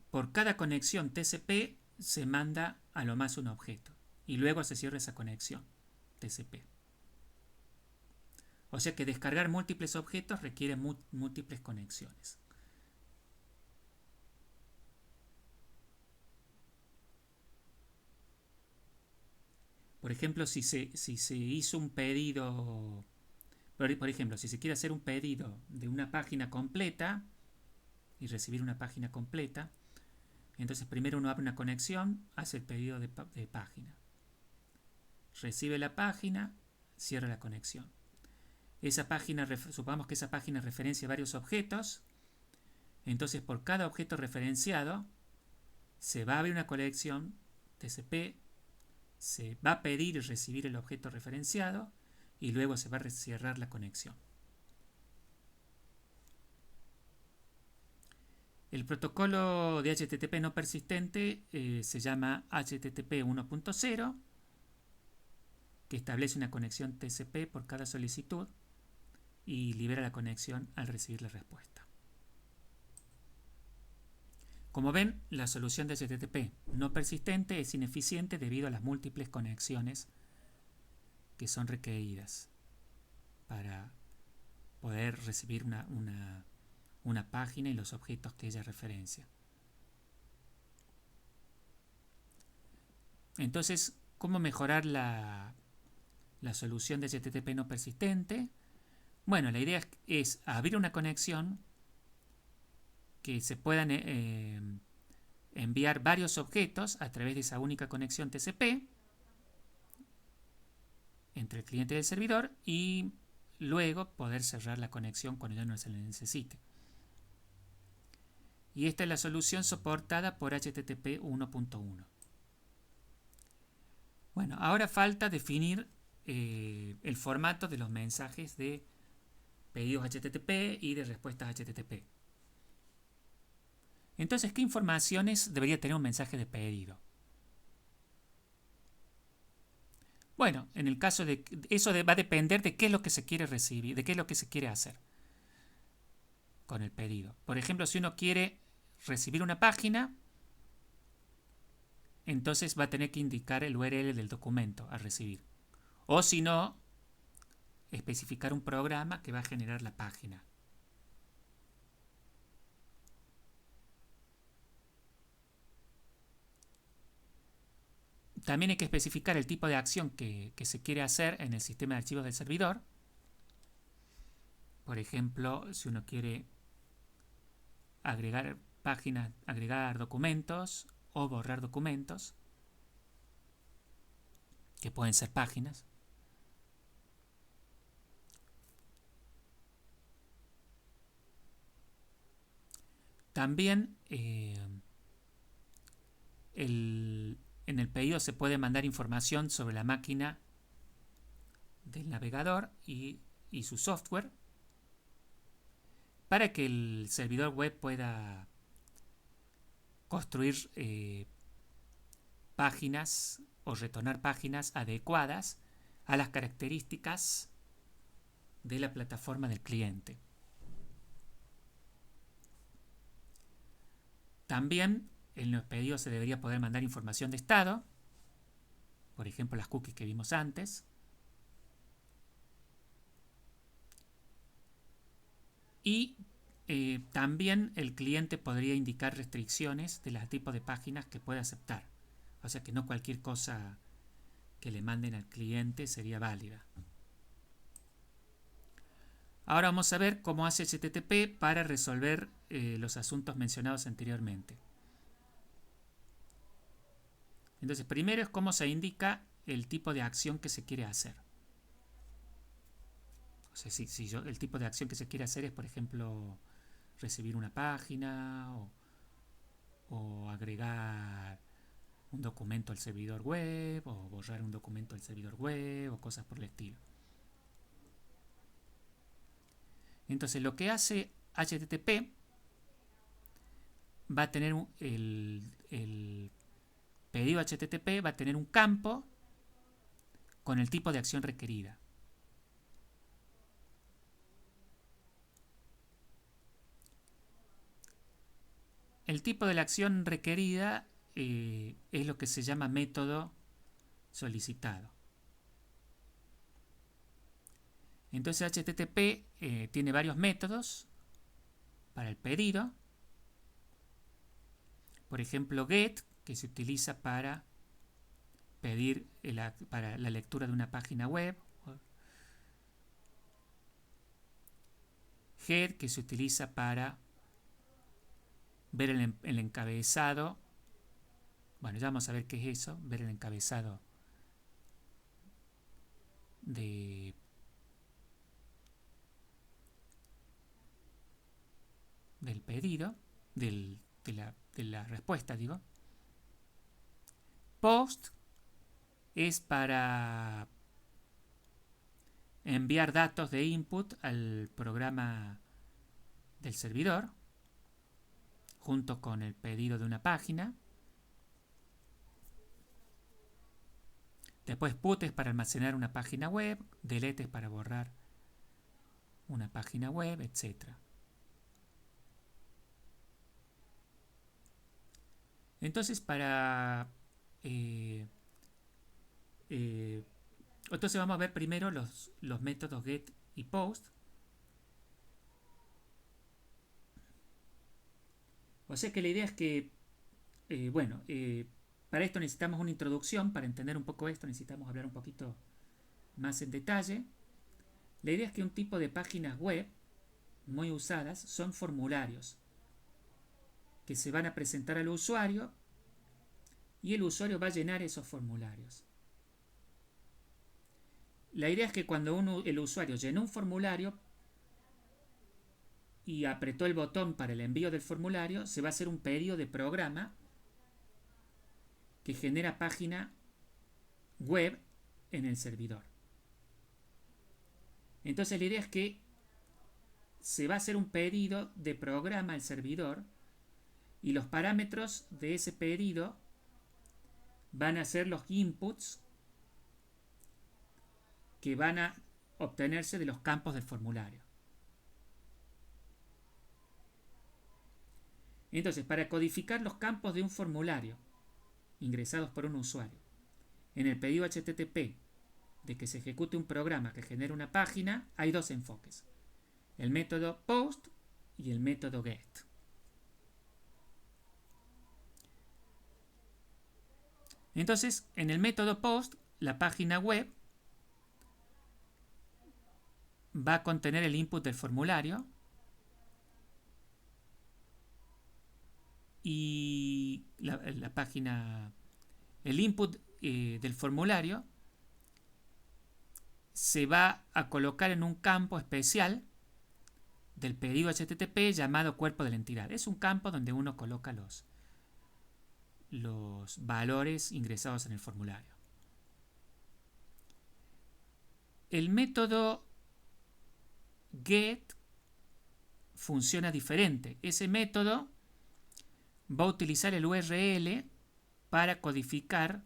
por cada conexión TCP se manda a lo más un objeto y luego se cierra esa conexión TCP. O sea que descargar múltiples objetos requiere múltiples conexiones. Por ejemplo, si se hizo un pedido, por ejemplo, si se quiere hacer un pedido de una página completa y recibir una página completa, entonces primero uno abre una conexión, hace el pedido de página, recibe la página, cierra la conexión. Esa página, supongamos que esa página referencia varios objetos, entonces por cada objeto referenciado se va a abrir una conexión TCP se va a pedir y recibir el objeto referenciado y luego se va a cerrar la conexión. El protocolo de HTTP no persistente se llama HTTP 1.0, que establece una conexión TCP por cada solicitud y libera la conexión al recibir la respuesta. Como ven, la solución de HTTP no persistente es ineficiente debido a las múltiples conexiones que son requeridas para poder recibir una página y los objetos que ella referencia. Entonces, ¿cómo mejorar la solución de HTTP no persistente? Bueno, la idea es abrir una conexión que se puedan enviar varios objetos a través de esa única conexión TCP entre el cliente y el servidor y luego poder cerrar la conexión cuando ya no se le necesite. Y esta es la solución soportada por HTTP 1.1. Bueno, ahora falta definir el formato de los mensajes de pedidos HTTP y de respuestas HTTP. Entonces, ¿qué informaciones debería tener un mensaje de pedido? Bueno, en el caso de eso va a depender de qué es lo que se quiere recibir, de qué es lo que se quiere hacer con el pedido. Por ejemplo, si uno quiere recibir una página, entonces va a tener que indicar el URL del documento a recibir. O si no, especificar un programa que va a generar la página. También hay que especificar el tipo de acción que se quiere hacer en el sistema de archivos del servidor. Por ejemplo, si uno quiere agregar páginas, agregar documentos o borrar documentos, que pueden ser páginas. También en el pedido se puede mandar información sobre la máquina del navegador y su software para que el servidor web pueda construir páginas o retornar páginas adecuadas a las características de la plataforma del cliente. También en los pedidos se debería poder mandar información de estado, por ejemplo las cookies que vimos antes. Y también el cliente podría indicar restricciones de los tipos de páginas que puede aceptar. O sea que no cualquier cosa que le manden al cliente sería válida. Ahora vamos a ver cómo hace HTTP para resolver los asuntos mencionados anteriormente. Entonces, primero es cómo se indica el tipo de acción que se quiere hacer. O sea, si el tipo de acción que se quiere hacer es, por ejemplo, recibir una página o agregar un documento al servidor web o borrar un documento al servidor web o cosas por el estilo. Entonces, lo que hace HTTP va a tener el pedido HTTP va a tener un campo con el tipo de acción requerida. El tipo de la acción requerida es lo que se llama método solicitado. Entonces HTTP tiene varios métodos para el pedido. Por ejemplo, GET, que se utiliza para pedir para la lectura de una página web. Head, que se utiliza para ver el encabezado. Bueno, ya vamos a ver qué es eso, ver el encabezado del pedido, de la respuesta, digo. Post, es para enviar datos de input al programa del servidor junto con el pedido de una página. Después put es para almacenar una página web, delete es para borrar una página web, etc. Entonces entonces vamos a ver primero los métodos get y post. O sea que la idea es que, para esto necesitamos una introducción. Para entender un poco esto necesitamos hablar un poquito más en detalle. La idea es que un tipo de páginas web muy usadas son formularios que se van a presentar al usuario y el usuario va a llenar esos formularios. La idea es que cuando el usuario llenó un formulario y apretó el botón para el envío del formulario, se va a hacer un pedido de programa que genera página web en el servidor. Entonces la idea es que se va a hacer un pedido de programa al servidor y los parámetros de ese pedido van a ser los inputs que van a obtenerse de los campos del formulario. Entonces, para codificar los campos de un formulario ingresados por un usuario en el pedido HTTP de que se ejecute un programa que genere una página, hay dos enfoques: el método post y el método get. Entonces, en el método post, la página web va a contener el input del formulario y la página, el input del formulario se va a colocar en un campo especial del pedido HTTP llamado cuerpo de la entidad. Es un campo donde uno coloca los valores ingresados en el formulario. El método get funciona diferente. Ese método va a utilizar el URL para codificar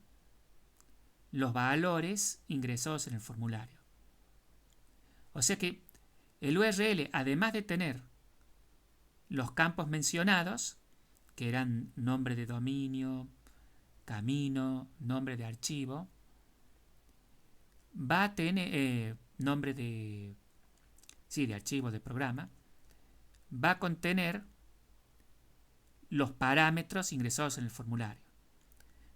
los valores ingresados en el formulario. O sea que el URL, además de tener los campos mencionados, que eran nombre de dominio, camino, nombre de archivo, va a tener nombre de archivo de programa, va a contener los parámetros ingresados en el formulario.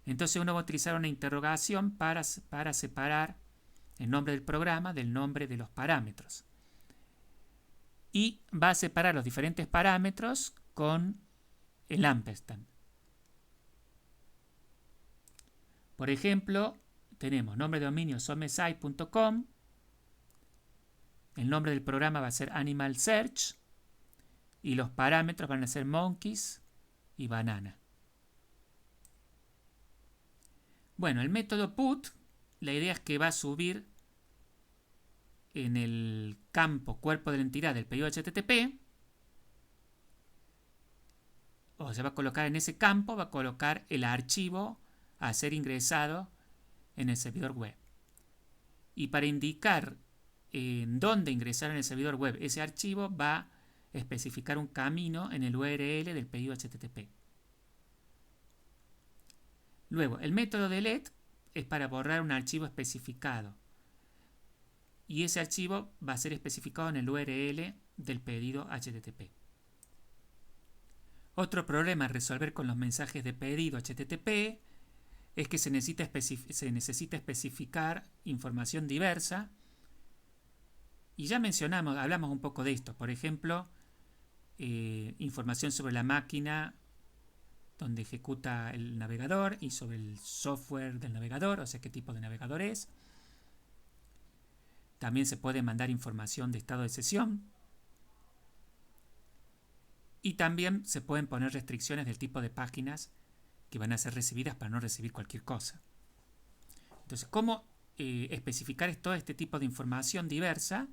Entonces uno va a utilizar una interrogación para separar el nombre del programa del nombre de los parámetros. Y va a separar los diferentes parámetros con el ampersand. Por ejemplo, tenemos nombre de dominio somesite.com, el nombre del programa va a ser Animal Search y los parámetros van a ser monkeys y banana. Bueno, el método put, la idea es que va a subir en el campo cuerpo de la entidad del pedido HTTP, o se va a colocar en ese campo, va a colocar el archivo a ser ingresado en el servidor web. Y para indicar en dónde ingresar en el servidor web ese archivo, va a especificar un camino en el URL del pedido HTTP. Luego, el método delete es para borrar un archivo especificado. Y ese archivo va a ser especificado en el URL del pedido HTTP. Otro problema a resolver con los mensajes de pedido HTTP es que se necesita especificar información diversa. Y ya hablamos un poco de esto. Por ejemplo, información sobre la máquina donde ejecuta el navegador y sobre el software del navegador, o sea, qué tipo de navegador es. También se puede mandar información de estado de sesión. Y también se pueden poner restricciones del tipo de páginas que van a ser recibidas para no recibir cualquier cosa. Entonces, ¿cómo especificar todo este tipo de información diversa?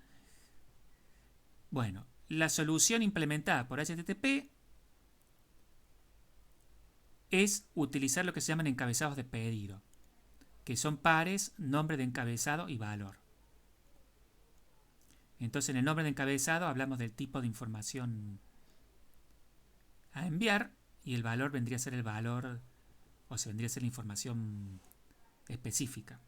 Bueno, la solución implementada por HTTP es utilizar lo que se llaman encabezados de pedido, que son pares, nombre de encabezado y valor. Entonces, en el nombre de encabezado hablamos del tipo de información a enviar y el valor vendría a ser el valor, o sea, vendría a ser la información específica.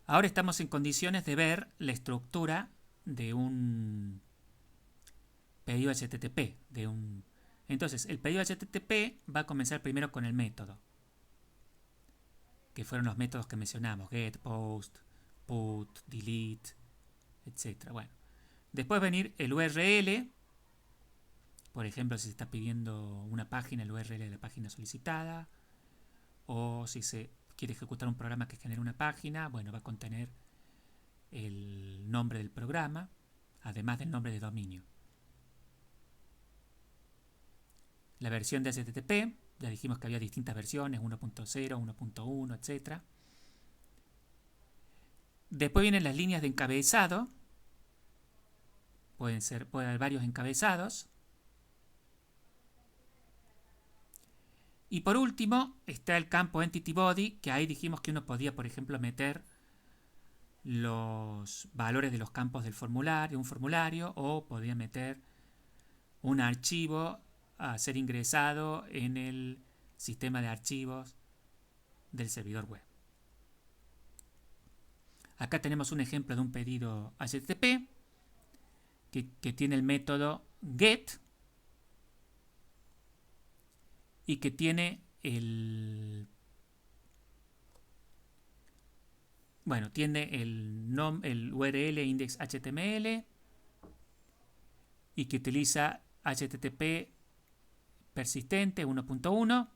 Ahora estamos en condiciones de ver la estructura de un pedido HTTP. Entonces, el pedido HTTP va a comenzar primero con el método, que fueron los métodos que mencionamos: get, post, put, delete, etc. Bueno, después va a venir el URL. Por ejemplo, si se está pidiendo una página, el URL de la página solicitada. O si se quiere ejecutar un programa que genere una página, bueno, va a contener el nombre del programa, además del nombre de dominio. La versión de HTTP, ya dijimos que había distintas versiones, 1.0, 1.1, etc. Después vienen las líneas de encabezado. Puede haber varios encabezados. Y por último está el campo Entity Body, que ahí dijimos que uno podía, por ejemplo, meter los valores de los campos del formulario, un formulario, o podía meter un archivo a ser ingresado en el sistema de archivos del servidor web. Acá tenemos un ejemplo de un pedido HTTP que tiene el método get y que tiene tiene el URL index.html y que utiliza HTTP persistente 1.1.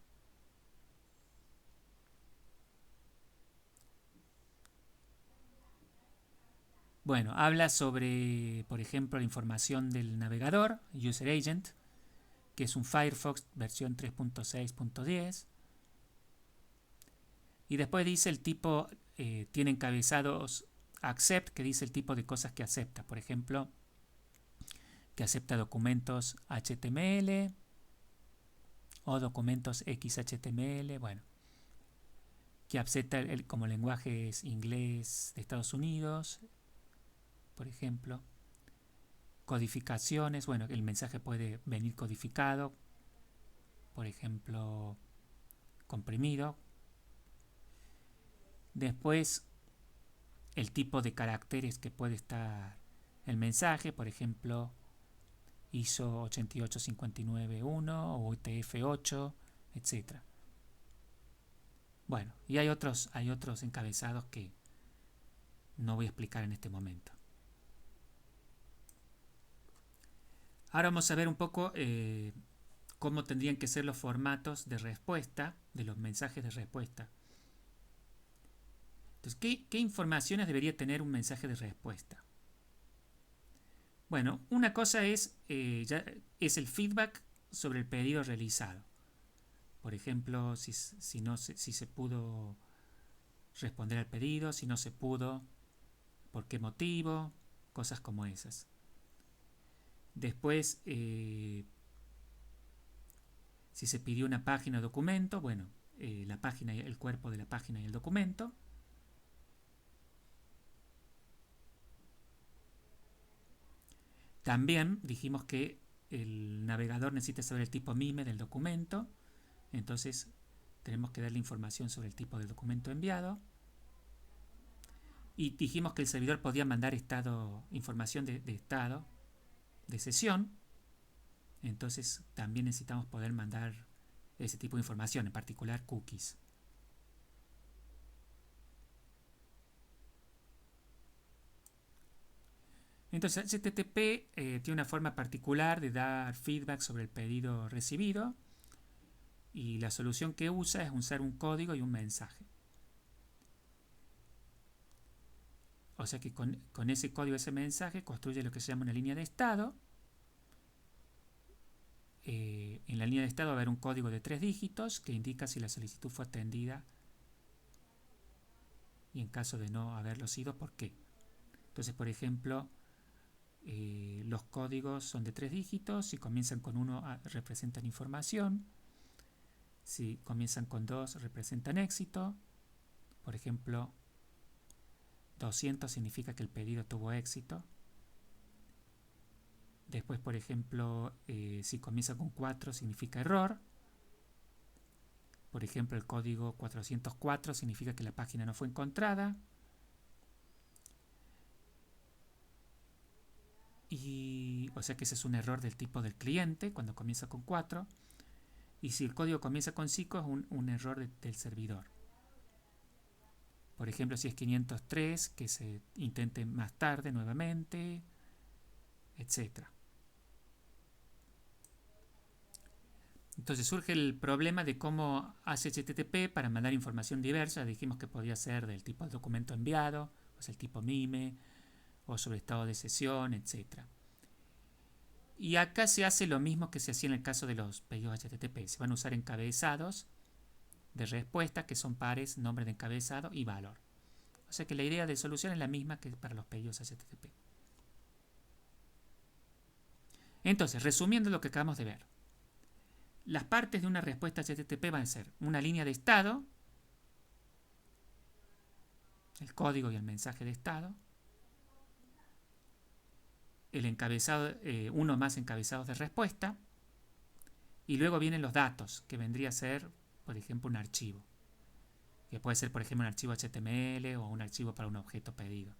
Bueno, habla sobre, por ejemplo, la información del navegador, User Agent, que es un Firefox versión 3.6.10. Y después dice el tipo, tiene encabezados accept, que dice el tipo de cosas que acepta. Por ejemplo, que acepta documentos HTML o documentos XHTML. Bueno, que acepta como lenguajes inglés de Estados Unidos, por ejemplo. Codificaciones, bueno, el mensaje puede venir codificado, por ejemplo, comprimido. Después, el tipo de caracteres que puede estar el mensaje, por ejemplo, ISO 88591 o UTF-8, etc. Bueno, y hay otros encabezados que no voy a explicar en este momento. Ahora vamos a ver un poco cómo tendrían que ser los formatos de respuesta, de los mensajes de respuesta. Entonces, ¿qué informaciones debería tener un mensaje de respuesta? Bueno, una cosa es el feedback sobre el pedido realizado. Por ejemplo, si se pudo responder al pedido, si no se pudo, por qué motivo, cosas como esas. Después, si se pidió una página o documento, bueno, la página, el cuerpo de la página y el documento. También dijimos que el navegador necesita saber el tipo MIME del documento, entonces tenemos que darle información sobre el tipo del documento enviado. Y dijimos que el servidor podía mandar información de estado de sesión, entonces también necesitamos poder mandar ese tipo de información, en particular cookies. Entonces HTTP tiene una forma particular de dar feedback sobre el pedido recibido y la solución que usa es usar un código y un mensaje. O sea que con ese código, ese mensaje, construye lo que se llama una línea de estado. En la línea de estado va a haber un código de 3 dígitos que indica si la solicitud fue atendida y en caso de no haberlo sido, ¿por qué? Entonces, por ejemplo, los códigos son de 3 dígitos, si comienzan con 1 representan información, si comienzan con 2 representan éxito, por ejemplo, 200 significa que el pedido tuvo éxito. Después, por ejemplo, si comienza con 4 significa error. Por ejemplo, el código 404 significa que la página no fue encontrada. O sea que ese es un error del tipo del cliente cuando comienza con 4. Y si el código comienza con 5 es un error del servidor. Por ejemplo, si es 503, que se intente más tarde nuevamente, etc. Entonces surge el problema de cómo hace HTTP para mandar información diversa. Dijimos que podía ser del tipo del documento enviado, o sea, el tipo MIME, o sobre estado de sesión, etc. Y acá se hace lo mismo que se hacía en el caso de los pedidos HTTP. Se van a usar encabezados de respuesta, que son pares, nombre de encabezado y valor. O sea que la idea de solución es la misma que para los pedidos HTTP. Entonces, resumiendo lo que acabamos de ver. Las partes de una respuesta HTTP van a ser una línea de estado, el código y el mensaje de estado, el encabezado, uno más encabezados de respuesta, y luego vienen los datos, que vendría a ser, por ejemplo, un archivo, que puede ser, por ejemplo, un archivo HTML o un archivo para un objeto pedido.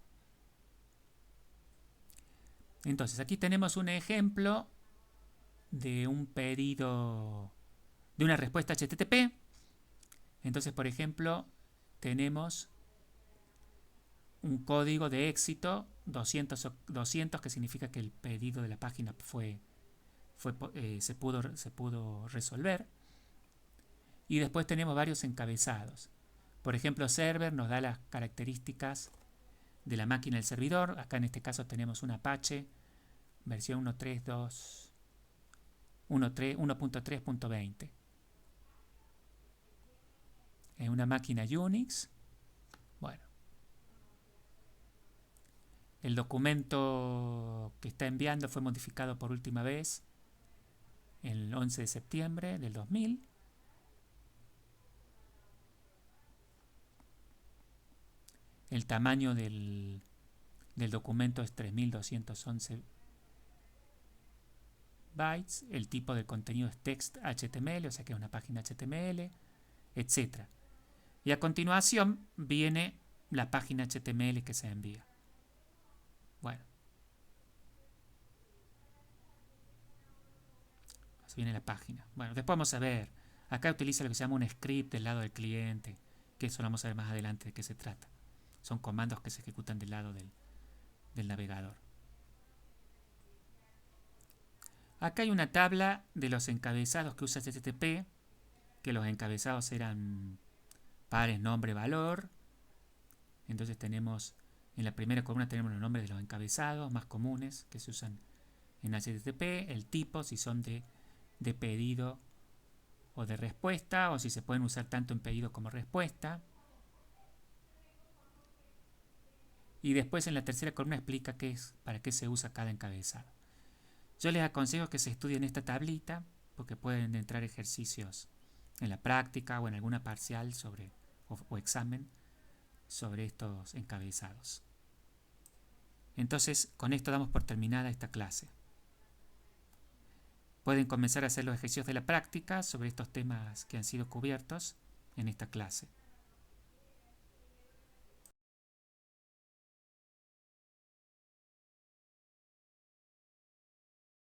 Entonces, aquí tenemos un ejemplo de un pedido, de una respuesta HTTP. Entonces, por ejemplo, tenemos un código de éxito 200, que significa que el pedido de la página se pudo resolver. Y después tenemos varios encabezados. Por ejemplo, server nos da las características de la máquina del servidor. Acá en este caso tenemos un Apache versión 1.3.20. Es una máquina Unix. Bueno, el documento que está enviando fue modificado por última vez el 11 de septiembre del 2000. El tamaño del documento es 3211 bytes. El tipo de contenido es text HTML, o sea que es una página HTML, etc. Y a continuación viene la página HTML que se envía. Bueno, así viene la página. Bueno, después vamos a ver. Acá utiliza lo que se llama un script del lado del cliente, que eso lo vamos a ver más adelante de qué se trata. Son comandos que se ejecutan del lado del navegador. Acá hay una tabla de los encabezados que usa HTTP, que los encabezados eran pares nombre valor. Entonces tenemos, en la primera columna tenemos los nombres de los encabezados más comunes que se usan en HTTP, el tipo, si son de pedido o de respuesta, o si se pueden usar tanto en pedido como respuesta. Y después en la tercera columna explica para qué se usa cada encabezado. Yo les aconsejo que se estudien esta tablita, porque pueden entrar ejercicios en la práctica o en alguna parcial o examen sobre estos encabezados. Entonces, con esto damos por terminada esta clase. Pueden comenzar a hacer los ejercicios de la práctica sobre estos temas que han sido cubiertos en esta clase.